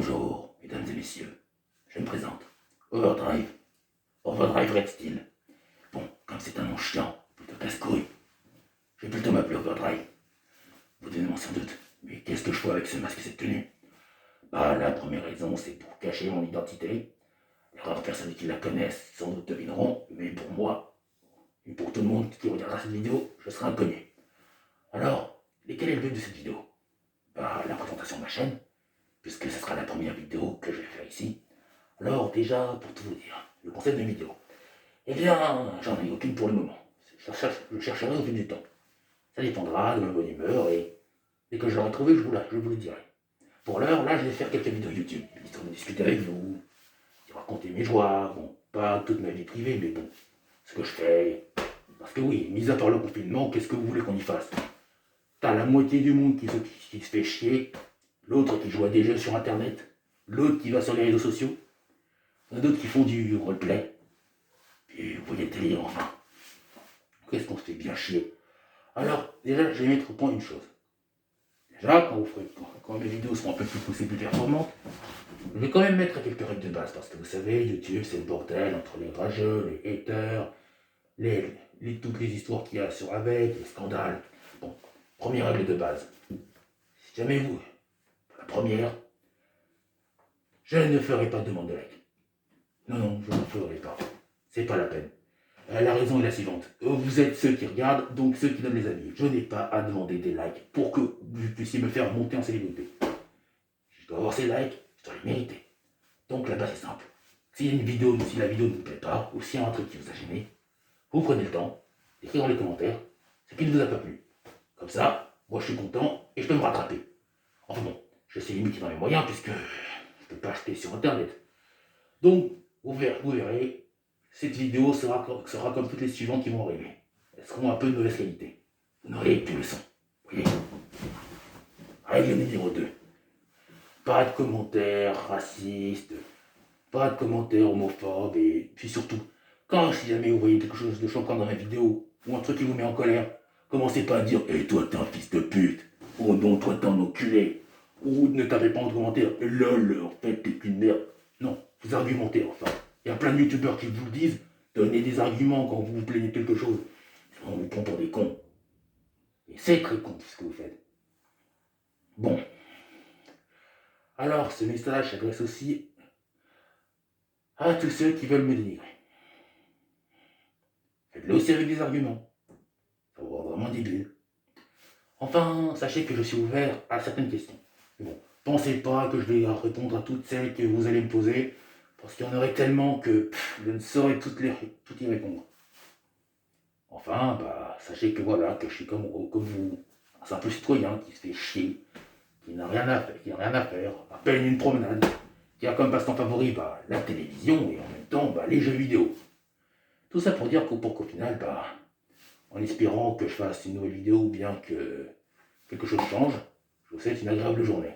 Bonjour, mesdames et messieurs, je me présente. Overdrive. Overdrive Red Steel. Bon, comme c'est un nom chiant, plutôt casse-couille, je vais plutôt m'appeler Overdrive. Vous demandez sans doute, mais qu'est-ce que je fais avec ce masque et cette tenue? Bah, la première raison, c'est pour cacher mon identité. Les rares personnes qui la connaissent sans doute devineront, mais pour moi, et pour tout le monde qui regardera cette vidéo, je serai inconnu. Alors, quel est le but de cette vidéo? Bah, la présentation de ma chaîne, puisque ce sera la première vidéo que je vais faire ici. Alors déjà, pour tout vous dire, le concept de vidéo, eh bien, j'en ai aucune pour le moment. Je chercherai au fil du temps. Ça dépendra de ma bonne humeur et dès que je l'aurai trouvé, je vous le dirai. Pour l'heure, là, je vais faire quelques vidéos YouTube, histoire de discuter avec vous, de raconter mes joies, bon, pas toute ma vie privée, mais bon, ce que je fais. Parce que oui, mis à part le confinement, qu'est-ce que vous voulez qu'on y fasse? T'as la moitié du monde qui se fait chier, l'autre qui joue à des jeux sur internet, l'autre qui va sur les réseaux sociaux, il y en a d'autres qui font du roleplay, puis vous voyez le délire, enfin. Qu'est-ce qu'on se fait bien chier? Alors, déjà, je vais mettre au point une chose. Déjà, quand mes vidéos seront un peu plus poussées, plus performantes, je vais quand même mettre quelques règles de base, parce que vous savez, YouTube, c'est le bordel entre les rageux, les haters, toutes les histoires qu'il y a avec, les scandales. Bon, première règle de base. Si jamais vous, la première, je ne ferai pas de demande de like. Non, je ne le ferai pas. C'est pas la peine. La raison est la suivante. Vous êtes ceux qui regardent, donc ceux qui donnent les avis. Je n'ai pas à demander des likes pour que vous puissiez me faire monter en célébrité. Je dois avoir ces likes, je dois les mériter. Donc là-bas, c'est simple. Si la vidéo ne vous plaît pas, ou s'il y a un truc qui vous a gêné, vous prenez le temps d'écrire dans les commentaires ce qui ne vous a pas plu. Comme ça, moi je suis content et je peux me rattraper. Enfin bon, je sais limiter dans mes moyens puisque je ne peux pas acheter sur internet. Donc, vous verrez, cette vidéo sera comme toutes les suivantes qui vont arriver. Elles seront un peu de mauvaise qualité. Vous n'aurez plus le son. Vous voyez? Règle numéro 2. Pas de commentaires racistes, pas de commentaires homophobes, et puis surtout, si jamais vous voyez quelque chose de choquant dans ma vidéo, ou un truc qui vous met en colère, commencez pas à dire « toi t'es un fils de pute » ou « non, toi t'es un enculé » ou ne tapez pas en commentaire « lol, en fait t'es une merde ». Non, vous argumentez enfin. Il y a plein de youtubeurs qui vous le disent, donnez des arguments quand vous vous plaignez de quelque chose. On vous prend pour des cons. Et c'est très con ce que vous faites. Bon. Alors, ce message s'adresse aussi à tous ceux qui veulent me dénigrer. Faites-le aussi avec des arguments. Ça va vraiment débile. Enfin, sachez que je suis ouvert à certaines questions. Mais bon, pensez pas que je vais répondre à toutes celles que vous allez me poser, parce qu'il y en aurait tellement que je ne saurais toutes y répondre. Enfin, sachez que voilà, que je suis comme vous, un simple citoyen qui se fait chier, qui n'a rien à faire, à peine une promenade, qui a comme passe-temps favori la télévision et en même temps les jeux vidéo. Tout ça pour dire qu'au final, en espérant que je fasse une nouvelle vidéo ou bien que quelque chose change, je vous souhaite une agréable journée.